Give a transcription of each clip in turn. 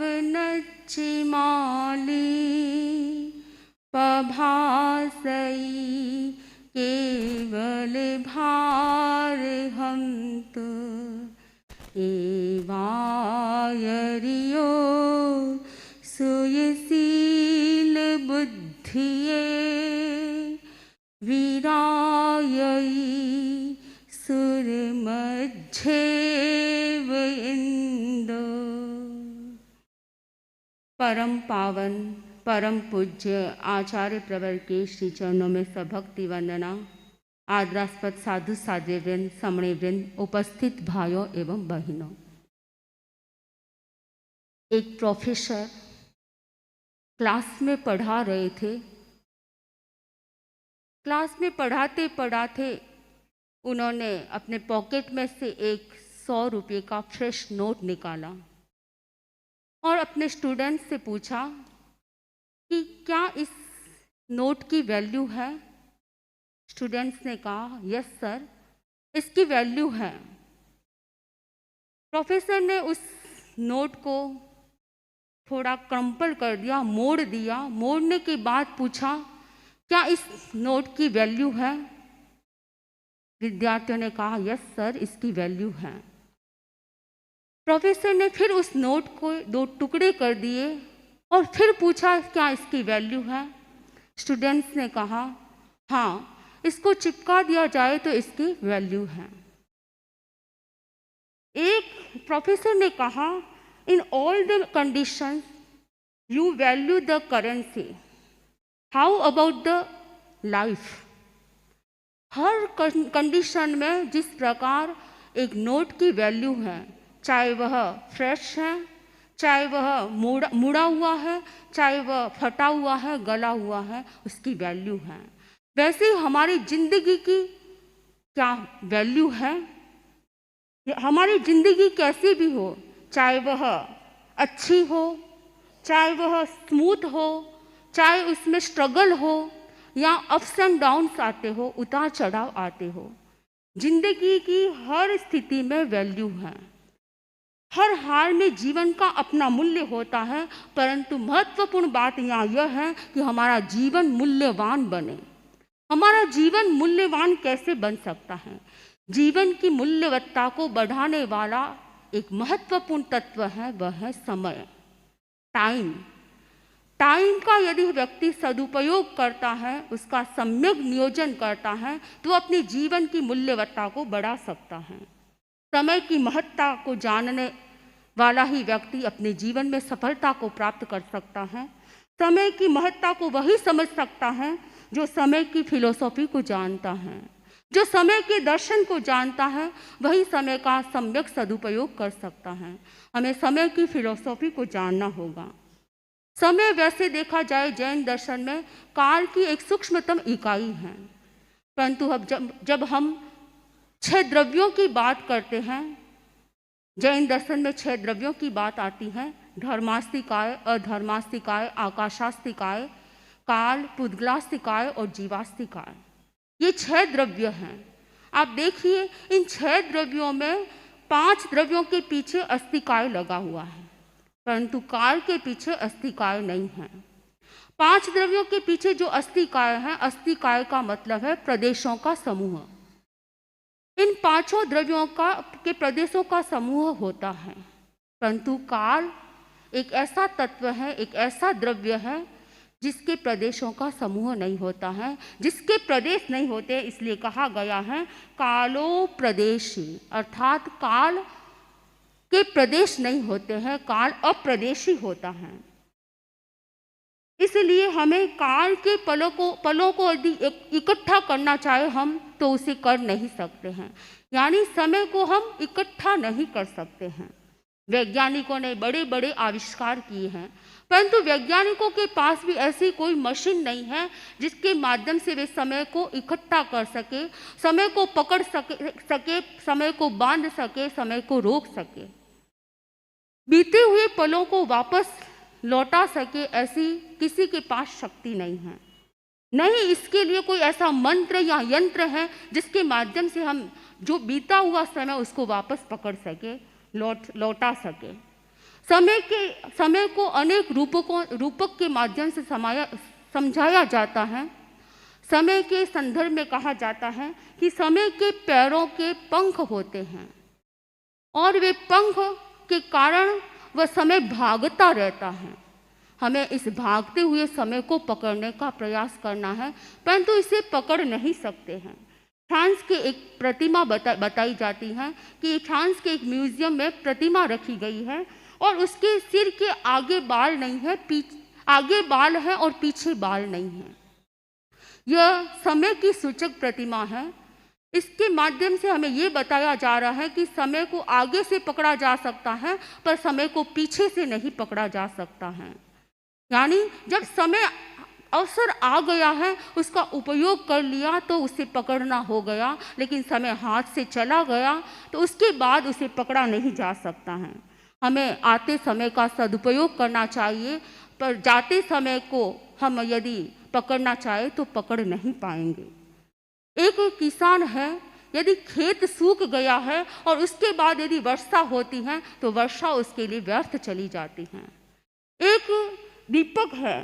नच्चिमाली पभासई केवल भार हम तो एवायरियो सुयशील बुद्धिये वीरायई सुरमध्येव इंदो। परम पावन परम पूज्य आचार्य प्रवर के श्री चरणों में सभक्ति वंदना। आदरास्पद साधु साध्यवृंद, समणे वृंद, उपस्थित भाइयों एवं बहनों। एक प्रोफेसर क्लास में पढ़ा रहे थे। क्लास में पढ़ाते पढ़ाते उन्होंने अपने पॉकेट में से एक 100 रुपये का फ्रेश नोट निकाला और अपने स्टूडेंट से पूछा कि क्या इस नोट की वैल्यू है। स्टूडेंट्स ने कहा यस सर, इसकी वैल्यू है। प्रोफेसर ने उस नोट को थोड़ा क्रम्पल कर दिया, मोड़ दिया। मोड़ने के बाद पूछा क्या इस नोट की वैल्यू है। विद्यार्थियों ने कहा यस सर, इसकी वैल्यू है। प्रोफेसर ने फिर उस नोट को 2 टुकड़े कर दिए और फिर पूछा क्या इसकी वैल्यू है। स्टूडेंट्स ने कहा हाँ, इसको चिपका दिया जाए तो इसकी वैल्यू है। एक प्रोफेसर ने कहा in all the conditions you value the currency, how about the life. Her condition में जिस प्रकार एक नोट की वैल्यू है, चाहे वह फ्रेश है, चाहे वह मुड़ा हुआ है, चाहे वह फटा हुआ है, गला हुआ है, उसकी वैल्यू है। वैसे ही हमारी जिंदगी की क्या वैल्यू है। हमारी जिंदगी कैसी भी हो, चाहे वह अच्छी हो, चाहे वह स्मूथ हो, चाहे उसमें स्ट्रगल हो या अप्स एंड डाउन्स आते हो, उतार चढ़ाव आते हो, जिंदगी की हर स्थिति में वैल्यू है। हर हाल में जीवन का अपना मूल्य होता है, परंतु महत्वपूर्ण बात यहाँ यह है कि हमारा जीवन मूल्यवान बने। हमारा जीवन मूल्यवान कैसे बन सकता है। जीवन की मूल्यवत्ता को बढ़ाने वाला एक महत्वपूर्ण तत्व है, वह है समय, टाइम। टाइम का यदि व्यक्ति सदुपयोग करता है, उसका सम्यक नियोजन करता है, तो अपने जीवन की मूल्यवत्ता को बढ़ा सकता है। समय की महत्ता को जानने वाला ही व्यक्ति अपने जीवन में सफलता को प्राप्त कर सकता है। समय की महत्ता को वही समझ सकता है जो समय की फिलॉसफी को जानता है। जो समय के दर्शन को जानता है वही समय का सम्यक सदुपयोग कर सकता है। हमें समय की फिलॉसफी को जानना होगा। समय वैसे देखा जाए जैन दर्शन में काल की एक सूक्ष्मतम इकाई है, परंतु अब जब हम 6 द्रव्यों की बात करते हैं, जैन दर्शन में 6 द्रव्यों की बात आती है। धर्मास्तिकाय, अधर्मास्तिकाय, आकाशास्तिकाय, काल, पुद्गलास्तिकाय और जीवास्तिकाय। ये 6 द्रव्य हैं। आप देखिए इन 6 द्रव्यों में 5 द्रव्यों के पीछे अस्तिकाय लगा हुआ है, परंतु काल के पीछे अस्तिकाय नहीं है। 5 द्रव्यों के पीछे जो अस्तिकाय है, अस्तिकाय का मतलब है प्रदेशों का समूह। इन 5 द्रव्यों के प्रदेशों का समूह होता है, परंतु काल एक ऐसा तत्व है, एक ऐसा द्रव्य है जिसके प्रदेशों का समूह नहीं होता है, जिसके प्रदेश नहीं होते। इसलिए कहा गया है कालो प्रदेशी, अर्थात काल के प्रदेश नहीं होते हैं, काल अप्रदेशी होता है। इसलिए हमें काल के पलों को यदि इकट्ठा करना चाहे हम तो उसे कर नहीं सकते हैं, यानी समय को हम इकट्ठा नहीं कर सकते हैं। वैज्ञानिकों ने बड़े बड़े आविष्कार किए हैं, परंतु वैज्ञानिकों के पास भी ऐसी कोई मशीन नहीं है जिसके माध्यम से वे समय को इकट्ठा कर सके, समय को पकड़ सके, समय को बांध सके, समय को रोक सके, बीते हुए पलों को वापस लौटा सके। ऐसी किसी के पास शक्ति नहीं है। नहीं इसके लिए कोई ऐसा मंत्र या यंत्र है जिसके माध्यम से हम जो बीता हुआ समय उसको वापस पकड़ सके, लौटा सके। समय को अनेक रूपक के माध्यम से समझाया जाता है। समय के संदर्भ में कहा जाता है कि समय के पैरों के पंख होते हैं और वे पंख के कारण वह समय भागता रहता है। हमें इस भागते हुए समय को पकड़ने का प्रयास करना है, परंतु इसे पकड़ नहीं सकते हैं। फ्रांस की एक प्रतिमा बताई जाती है कि फ्रांस के एक म्यूजियम में प्रतिमा रखी गई है और उसके सिर के आगे बाल नहीं है, आगे बाल है और पीछे बाल नहीं है। यह समय की सूचक प्रतिमा है। इसके माध्यम से हमें ये बताया जा रहा है कि समय को आगे से पकड़ा जा सकता है, पर समय को पीछे से नहीं पकड़ा जा सकता है। यानी जब समय अवसर आ गया है, उसका उपयोग कर लिया तो उसे पकड़ना हो गया, लेकिन समय हाथ से चला गया तो उसके बाद उसे पकड़ा नहीं जा सकता है। हमें आते समय का सदुपयोग करना चाहिए, पर जाते समय को हम यदि पकड़ना चाहे तो पकड़ नहीं पाएंगे। एक किसान है, यदि खेत सूख गया है और उसके बाद यदि वर्षा होती है तो वर्षा उसके लिए व्यर्थ चली जाती है। एक दीपक है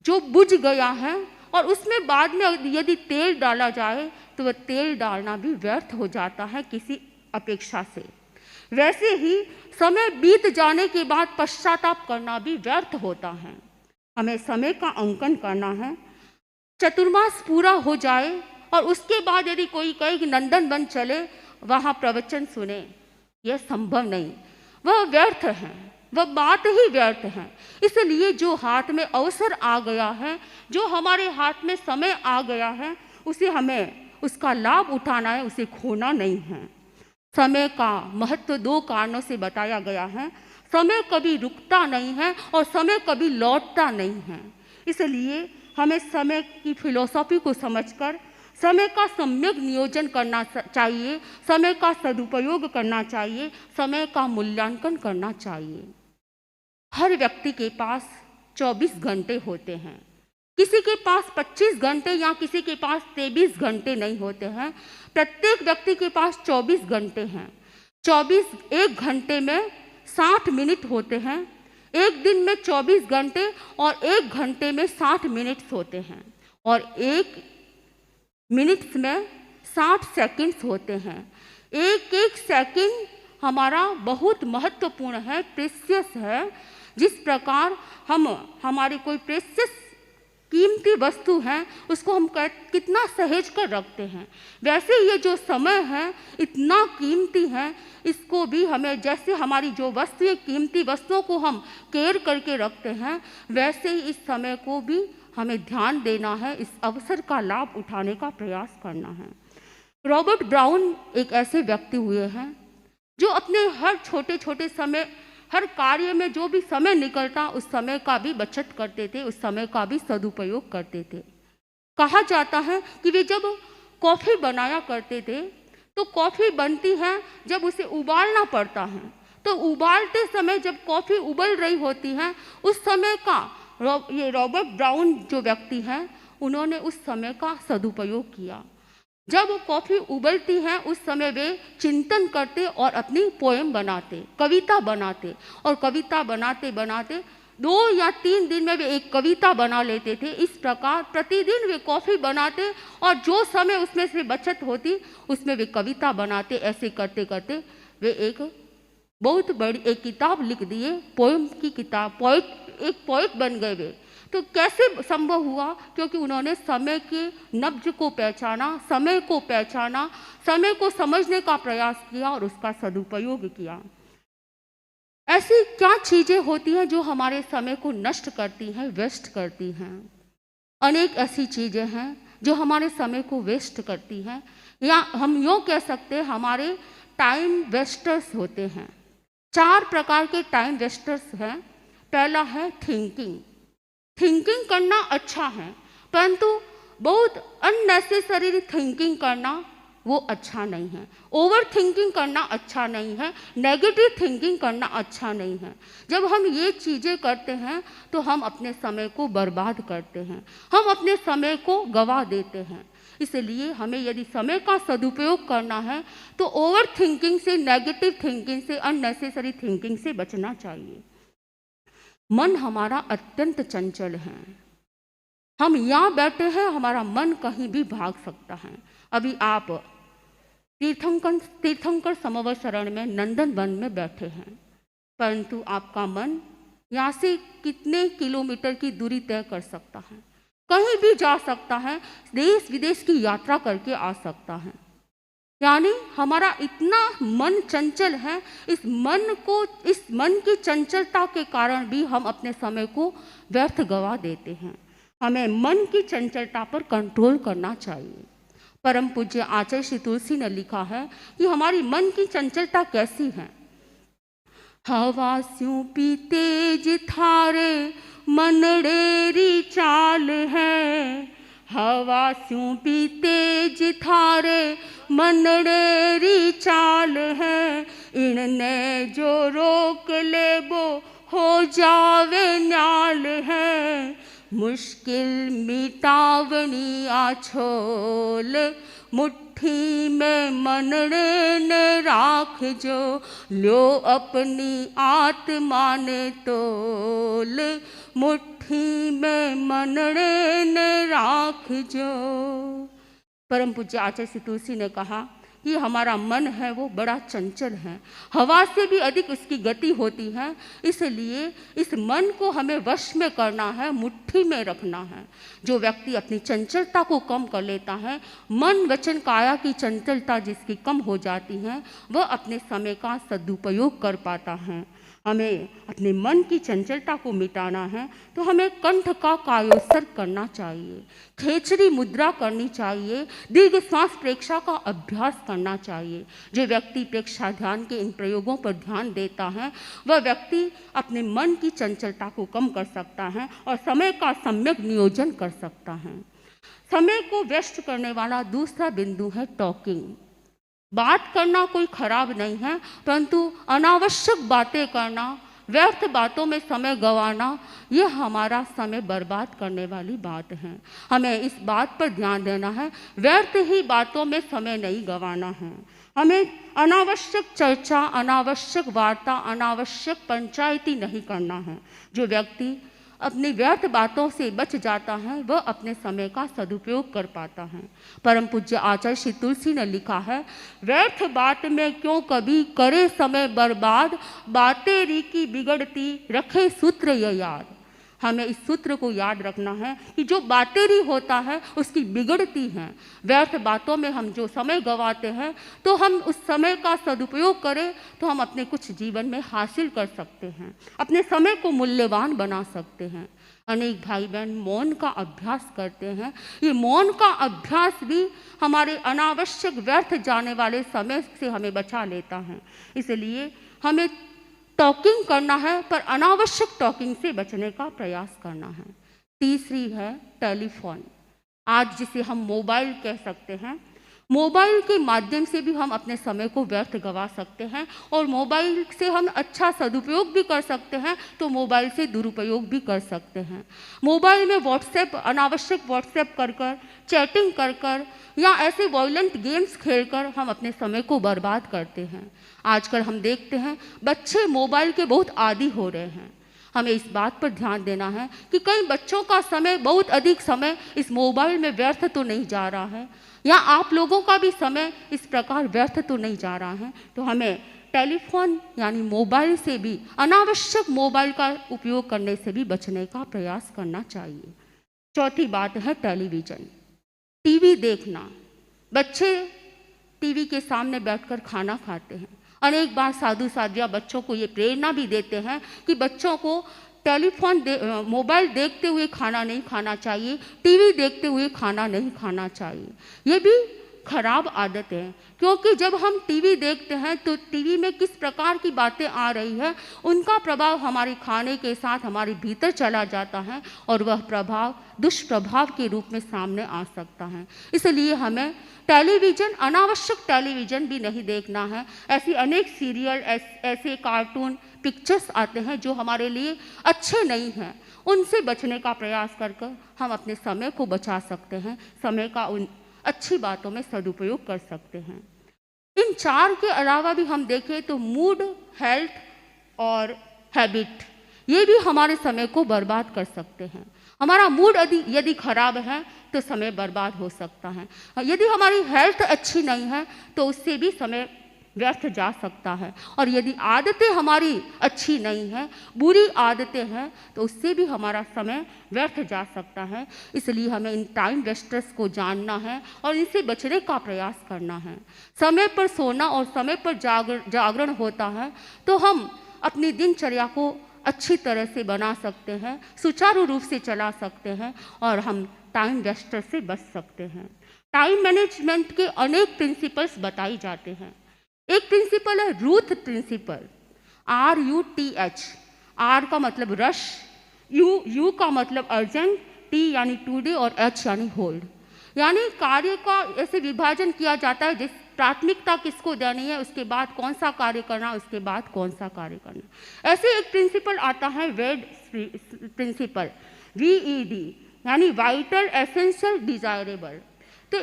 जो बुझ गया है और उसमें बाद में यदि तेल डाला जाए तो वह तेल डालना भी व्यर्थ हो जाता है किसी अपेक्षा से। वैसे ही समय बीत जाने के बाद पश्चाताप करना भी व्यर्थ होता है। हमें समय का अंकन करना है। चतुर्मास पूरा हो जाए और उसके बाद यदि कोई कहे कि नंदन वन चले वहाँ प्रवचन सुने, यह संभव नहीं, वह व्यर्थ है, वह बात ही व्यर्थ है। इसलिए जो हाथ में अवसर आ गया है, जो हमारे हाथ में समय आ गया है, उसे हमें उसका लाभ उठाना है, उसे खोना नहीं है। समय का महत्व 2 कारणों से बताया गया है। समय कभी रुकता नहीं है और समय कभी लौटता नहीं है। इसलिए हमें समय की फिलॉसफी को समझकर समय का सम्यक नियोजन करना चाहिए, समय का सदुपयोग करना चाहिए, समय का मूल्यांकन करना चाहिए। हर व्यक्ति के पास 24 घंटे होते हैं। किसी के पास 25 घंटे या किसी के पास 23 घंटे नहीं होते हैं। प्रत्येक व्यक्ति के पास 24 घंटे हैं। 1 घंटे में 60 मिनट होते हैं। एक दिन में 24 घंटे और 1 घंटे में 60 मिनट्स होते हैं और 1 मिनट्स में 60 सेकंड्स होते हैं। एक एक सेकंड हमारा बहुत महत्वपूर्ण है, प्रेशियस है। जिस प्रकार हम हमारी कोई प्रेशियस कीमती वस्तु है उसको हम कितना सहेज कर रखते हैं, वैसे ये जो समय है इतना कीमती है, इसको भी हमें जैसे हमारी जो वस्तु कीमती वस्तुओं को हम केयर करके रखते हैं, वैसे ही इस समय को भी हमें ध्यान देना है, इस अवसर का लाभ उठाने का प्रयास करना है। रॉबर्ट ब्राउन एक ऐसे व्यक्ति हुए हैं जो अपने हर छोटे छोटे समय, हर कार्य में जो भी समय निकलता उस समय का भी बचत करते थे, उस समय का भी सदुपयोग करते थे। कहा जाता है कि वे जब कॉफ़ी बनाया करते थे तो कॉफ़ी बनती है जब उसे उबालना पड़ता है, तो उबालते समय जब कॉफ़ी उबल रही होती है उस समय का ये रॉबर्ट ब्राउन जो व्यक्ति हैं उन्होंने उस समय का सदुपयोग किया। जब कॉफ़ी उबलती है उस समय वे चिंतन करते और अपनी पोएम बनाते, कविता बनाते, और कविता बनाते बनाते 2 या 3 दिन में वे एक कविता बना लेते थे। इस प्रकार प्रतिदिन वे कॉफ़ी बनाते और जो समय उसमें से बचत होती उसमें वे कविता बनाते। ऐसे करते करते वे एक बहुत बड़ी एक किताब लिख दिए, पोएम की किताब, एक पोएट बन गए वे। तो कैसे संभव हुआ? क्योंकि उन्होंने समय के नब्ज को पहचाना, समय को पहचाना, समय को समझने का प्रयास किया और उसका सदुपयोग किया। ऐसी क्या चीज़ें होती हैं जो हमारे समय को नष्ट करती हैं, वेस्ट करती हैं? अनेक ऐसी चीज़ें हैं जो हमारे समय को वेस्ट करती हैं, या हम यूँ कह सकते हैं हमारे टाइम वेस्टर्स होते हैं। 4 प्रकार के टाइम वेस्टर्स हैं। पहला है थिंकिंग। थिंकिंग करना अच्छा है, परंतु बहुत अननेसेसरी थिंकिंग करना वो अच्छा नहीं है। ओवर थिंकिंग करना अच्छा नहीं है, नेगेटिव थिंकिंग करना अच्छा नहीं है। जब हम ये चीज़ें करते हैं तो हम अपने समय को बर्बाद करते हैं, हम अपने समय को गंवा देते हैं। इसलिए हमें यदि समय का सदुपयोग करना है तो ओवर थिंकिंग से, नेगेटिव थिंकिंग से, अननेसेसरी थिंकिंग से बचना चाहिए। मन हमारा अत्यंत चंचल है। हम यहाँ बैठे हैं, हमारा मन कहीं भी भाग सकता है। अभी आप तीर्थंकर समवर शरण में नंदन वन में बैठे हैं, परंतु आपका मन यहाँ से कितने किलोमीटर की दूरी तय कर सकता है, कहीं भी जा सकता है, देश विदेश की यात्रा करके आ सकता है। यानी हमारा इतना मन चंचल है। इस मन की चंचलता के कारण भी हम अपने समय को व्यर्थ गवा देते हैं। हमें मन की चंचलता पर कंट्रोल करना चाहिए। परम पूज्य आचार्य श्री तुलसी ने लिखा है कि हमारी मन की चंचलता कैसी है। हवा स्यूं पी तेज थारे मनडेरी चाल है, हवा स्यूं पी तेज थारे मनडेरी चाल है, इनने जो रोक ले वो हो जावे न्याल है, मुश्किल मिटावनी आछोल मुट्ठी में मनड़े ने राख जो, लो अपनी आत्मा ने तोल मुट्ठी में मनड़े ने राख जो। परम पूज्य आचार्य श्री तुलसी ने कहा कि हमारा मन है वो बड़ा चंचल है, हवा से भी अधिक उसकी गति होती है। इसलिए इस मन को हमें वश में करना है, मुट्ठी में रखना है। जो व्यक्ति अपनी चंचलता को कम कर लेता है, मन वचन काया की चंचलता जिसकी कम हो जाती है, वह अपने समय का सदुपयोग कर पाता है। हमें अपने मन की चंचलता को मिटाना है तो हमें कंठ का कायोत्सर्ग करना चाहिए, खेचरी मुद्रा करनी चाहिए, दीर्घ श्वास प्रेक्षा का अभ्यास करना चाहिए। जो व्यक्ति प्रेक्षा ध्यान के इन प्रयोगों पर ध्यान देता है, वह व्यक्ति अपने मन की चंचलता को कम कर सकता है और समय का सम्यक नियोजन कर सकता है। समय को व्यस्त करने वाला दूसरा बिंदु है टॉकिंग। बात करना कोई खराब नहीं है, परंतु अनावश्यक बातें करना, व्यर्थ बातों में समय गंवाना, यह हमारा समय बर्बाद करने वाली बात है। हमें इस बात पर ध्यान देना है, व्यर्थ ही बातों में समय नहीं गंवाना है। हमें अनावश्यक चर्चा, अनावश्यक वार्ता, अनावश्यक पंचायती नहीं करना है। जो व्यक्ति अपनी व्यर्थ बातों से बच जाता है, वह अपने समय का सदुपयोग कर पाता है। परम पूज्य आचार्य श्री तुलसी ने लिखा है, व्यर्थ बात में क्यों कभी करे समय बर्बाद, बातें रीकी बिगड़ती रखे सूत्र ये याद। हमें इस सूत्र को याद रखना है कि जो बातेरी होता है उसकी बिगड़ती हैं। व्यर्थ बातों में हम जो समय गंवाते हैं, तो हम उस समय का सदुपयोग करें तो हम अपने कुछ जीवन में हासिल कर सकते हैं, अपने समय को मूल्यवान बना सकते हैं। अनेक भाई बहन मौन का अभ्यास करते हैं। ये मौन का अभ्यास भी हमारे अनावश्यक व्यर्थ जाने वाले समय से हमें बचा लेता है। इसलिए हमें टॉकिंग करना है, पर अनावश्यक टॉकिंग से बचने का प्रयास करना है। तीसरी है टेलीफोन, आज जिसे हम मोबाइल कह सकते हैं। मोबाइल के माध्यम से भी हम अपने समय को व्यर्थ गंवा सकते हैं और मोबाइल से हम अच्छा सदुपयोग भी कर सकते हैं, तो मोबाइल से दुरुपयोग भी कर सकते हैं। मोबाइल में व्हाट्सएप, अनावश्यक व्हाट्सएप कर कर, चैटिंग कर कर या ऐसे वॉयलेंट गेम्स खेलकर हम अपने समय को बर्बाद करते हैं। आजकल हम देखते हैं बच्चे मोबाइल के बहुत आदी हो रहे हैं। हमें इस बात पर ध्यान देना है कि कई बच्चों का समय, बहुत अधिक समय इस मोबाइल में व्यर्थ तो नहीं जा रहा है, या आप लोगों का भी समय इस प्रकार व्यर्थ तो नहीं जा रहा है। तो हमें टेलीफोन यानी मोबाइल से भी, अनावश्यक मोबाइल का उपयोग करने से भी बचने का प्रयास करना चाहिए। चौथी बात है टेलीविज़न, टीवी देखना। बच्चे टीवी के सामने बैठकर खाना खाते हैं। अनेक बार साधु साधिया बच्चों को ये प्रेरणा भी देते हैं कि बच्चों को मोबाइल देखते हुए खाना नहीं खाना चाहिए, टीवी देखते हुए खाना नहीं खाना चाहिए। ये भी खराब आदत है, क्योंकि जब हम टीवी देखते हैं तो टीवी में किस प्रकार की बातें आ रही है, उनका प्रभाव हमारे खाने के साथ हमारे भीतर चला जाता है और वह प्रभाव दुष्प्रभाव के रूप में सामने आ सकता है। इसलिए हमें टेलीविज़न, अनावश्यक टेलीविज़न भी नहीं देखना है। ऐसी अनेक सीरियल, ऐसे कार्टून पिक्चर्स आते हैं जो हमारे लिए अच्छे नहीं हैं, उनसे बचने का प्रयास कर कर हम अपने समय को बचा सकते हैं, समय का अच्छी बातों में सदुपयोग कर सकते हैं। इन 4 के अलावा भी हम देखें तो मूड, हेल्थ और हैबिट, ये भी हमारे समय को बर्बाद कर सकते हैं। हमारा मूड यदि खराब है तो समय बर्बाद हो सकता है। यदि हमारी हेल्थ अच्छी नहीं है तो उससे भी समय व्यर्थ जा सकता है। और यदि आदतें हमारी अच्छी नहीं हैं, बुरी आदतें हैं, तो उससे भी हमारा समय व्यर्थ जा सकता है। इसलिए हमें इन टाइम वेस्टर्स को जानना है और इनसे बचने का प्रयास करना है। समय पर सोना और समय पर जागरण होता है तो हम अपनी दिनचर्या को अच्छी तरह से बना सकते हैं, सुचारू रूप से चला सकते हैं और हम टाइम वेस्टर से बच सकते हैं। टाइम मैनेजमेंट के अनेक प्रिंसिपल्स बताए जाते हैं। एक प्रिंसिपल है रूथ प्रिंसिपल, RUTH। R का मतलब रश, U का मतलब अर्जेंट, T यानी टुडे और H यानी होल्ड। यानी कार्य का ऐसे विभाजन किया जाता है जिस प्राथमिकता किसको देनी है, उसके बाद कौन सा कार्य करना, उसके बाद कौन सा कार्य करना। ऐसे एक प्रिंसिपल आता है वेड प्रिंसिपल, VED यानी वाइटल, एसेंशियल, डिजायरेबल। तो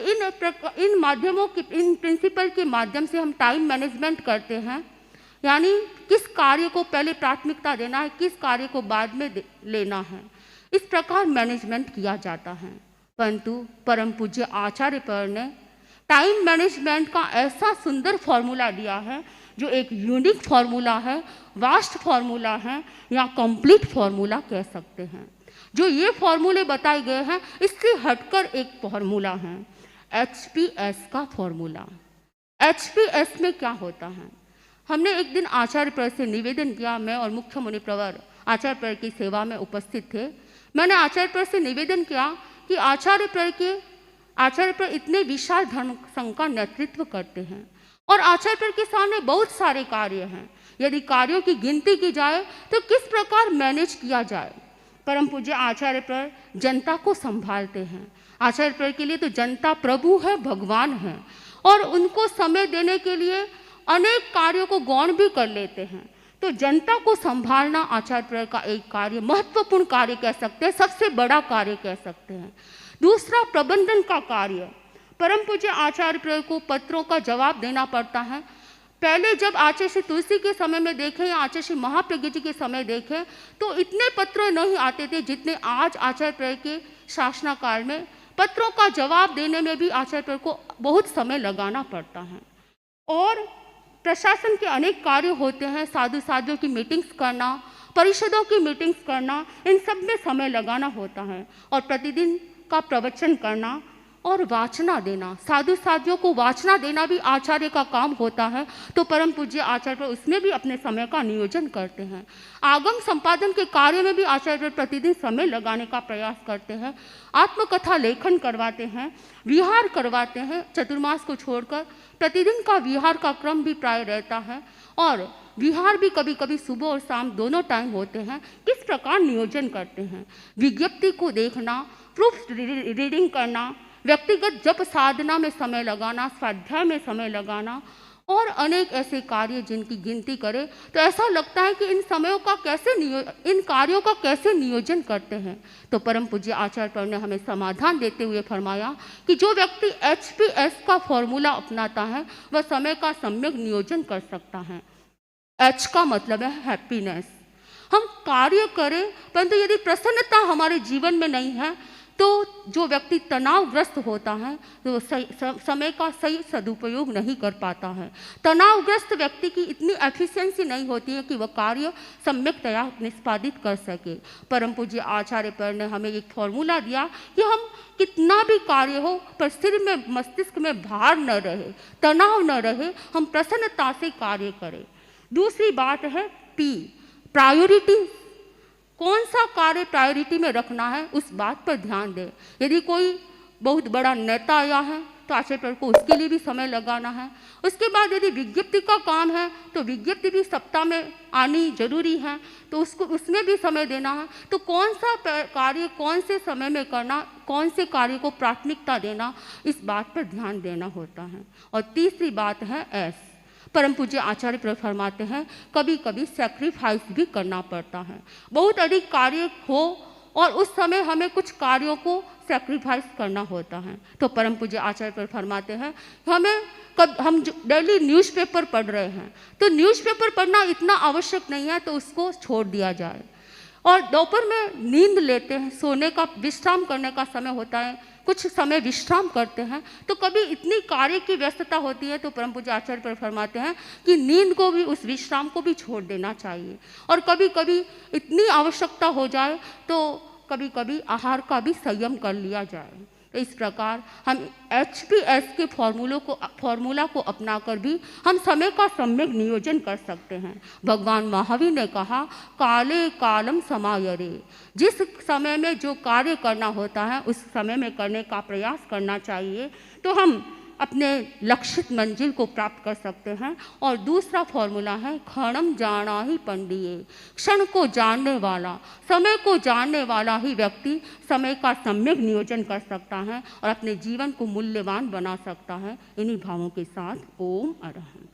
इन माध्यमों के, इन प्रिंसिपल के माध्यम से हम टाइम मैनेजमेंट करते हैं, यानी किस कार्य को पहले प्राथमिकता देना है, किस कार्य को बाद में लेना है, इस प्रकार मैनेजमेंट किया जाता है। परंतु परम पूज्य आचार्य पर ने टाइम मैनेजमेंट का ऐसा सुंदर फॉर्मूला दिया है जो एक यूनिक फॉर्मूला है, वास्ट फॉर्मूला है या कंप्लीट फॉर्मूला कह सकते हैं। जो ये फॉर्मूले बताए गए हैं इससे हटकर एक फॉर्मूला है, HPS का फॉर्मूला। HPS में क्या होता है? हमने एक दिन आचार्य पर से निवेदन किया, मैं और मुख्य मुनि प्रवर आचार्य पर की सेवा में उपस्थित थे। मैंने आचार्य पर से निवेदन किया कि आचार्य पर इतने विशाल धर्म संघ का नेतृत्व करते हैं और आचार्य पर के सामने बहुत सारे कार्य हैं। यदि कार्यों की गिनती की जाए तो किस प्रकार मैनेज किया जाए? परम पूज्य आचार्य पर जनता को संभालते हैं। आचार्य पर के लिए तो जनता प्रभु है, भगवान है, और उनको समय देने के लिए अनेक कार्यों को गौण भी कर लेते हैं। तो जनता को संभालना आचार्य पर का एक कार्य, महत्वपूर्ण कार्य कह सकते हैं, सबसे बड़ा कार्य कह सकते हैं। दूसरा, प्रबंधन का कार्य। परम पूज्य आचार्य पर को पत्रों का जवाब देना पड़ता है। पहले जब आचार्य श्री तुलसी के समय में देखें या आचार्य श्री महाप्रज्ञ जी के समय देखें तो इतने पत्र नहीं आते थे जितने आज आचार्य पर के शासनकाल में। पत्रों का जवाब देने में भी आचार्य पर को बहुत समय लगाना पड़ता है। और प्रशासन के अनेक कार्य होते हैं, साधु साधियों की मीटिंग्स करना, परिषदों की मीटिंग्स करना, इन सब में समय लगाना होता है। और प्रतिदिन का प्रवचन करना और वाचना देना, साधु साधियों को वाचना देना भी आचार्य का काम होता है। तो परम पूज्य आचार्य पर उसमें भी अपने समय का नियोजन करते हैं। आगम संपादन के कार्य में भी आचार्य पर प्रतिदिन समय लगाने का प्रयास करते हैं। आत्मकथा लेखन करवाते हैं, विहार करवाते हैं, चतुर्मास को छोड़कर प्रतिदिन का विहार का क्रम भी प्राय रहता है। और विहार भी कभी कभी सुबह और शाम दोनों टाइम होते हैं। किस प्रकार नियोजन करते हैं? विज्ञप्ति को देखना, प्रूफ रीडिंग करना, व्यक्तिगत जप साधना में समय लगाना, स्वाध्याय में समय लगाना और अनेक ऐसे कार्य जिनकी गिनती करें तो ऐसा लगता है कि इन कार्यों का कैसे नियोजन करते हैं। तो परम पूज्य आचार्य पर ने हमें समाधान देते हुए फरमाया कि जो व्यक्ति HPS का फॉर्मूला अपनाता है वह समय का सम्यक नियोजन कर सकता है। H का मतलब है हैप्पीनेस। हम कार्य करें परंतु यदि प्रसन्नता हमारे जीवन में नहीं है तो जो व्यक्ति तनावग्रस्त होता है तो समय का सही सदुपयोग नहीं कर पाता है। तनावग्रस्त व्यक्ति की इतनी एफिशिएंसी नहीं होती है कि वह कार्य सम्यकतया निष्पादित कर सके। परम पूज्य आचार्य पर ने हमें एक फॉर्मूला दिया कि हम कितना भी कार्य हो पर सिर में, मस्तिष्क में भार न रहे, तनाव न रहे, हम प्रसन्नता से कार्य करें। दूसरी बात है P, प्रायोरिटी। कौन सा कार्य प्रायोरिटी में रखना है उस बात पर ध्यान दें। यदि कोई बहुत बड़ा नेता आया है तो आचार्य पर को उसके लिए भी समय लगाना है। उसके बाद यदि विज्ञप्ति का काम है तो विज्ञप्ति भी सप्ताह में आनी जरूरी है, तो उसमें भी समय देना है। तो कौन सा कार्य कौन से समय में करना, कौन से कार्य को प्राथमिकता देना, इस बात पर ध्यान देना होता है। और तीसरी बात है S। परम पूज्य आचार्य पर फरमाते हैं कभी कभी सैक्रिफाइस भी करना पड़ता है। बहुत अधिक कार्य हो और उस समय हमें कुछ कार्यों को सेक्रीफाइस करना होता है। तो परम पूज्य आचार्य पर फरमाते हैं हमें हम डेली न्यूज़पेपर पढ़ रहे हैं तो न्यूज़पेपर पढ़ना इतना आवश्यक नहीं है, तो उसको छोड़ दिया जाए। और दोपहर में नींद लेते हैं, सोने का विश्राम करने का समय होता है, कुछ समय विश्राम करते हैं, तो कभी इतनी कार्य की व्यस्तता होती है तो परम पूज्य आचार्य पर फरमाते हैं कि नींद को भी, उस विश्राम को भी छोड़ देना चाहिए। और कभी कभी इतनी आवश्यकता हो जाए तो कभी कभी आहार का भी संयम कर लिया जाए। तो इस प्रकार हम HPS के फॉर्मूला को अपनाकर भी हम समय का सम्यक नियोजन कर सकते हैं। भगवान महावीर ने कहा काले कालम समायरे, जिस समय में जो कार्य करना होता है उस समय में करने का प्रयास करना चाहिए, तो हम अपने लक्षित मंजिल को प्राप्त कर सकते हैं। और दूसरा फॉर्मूला है क्षणम जाना ही पंडिये, क्षण को जानने वाला, समय को जानने वाला ही व्यक्ति समय का सम्यक नियोजन कर सकता है और अपने जीवन को मूल्यवान बना सकता है। इन्हीं भावों के साथ ओम अरहम।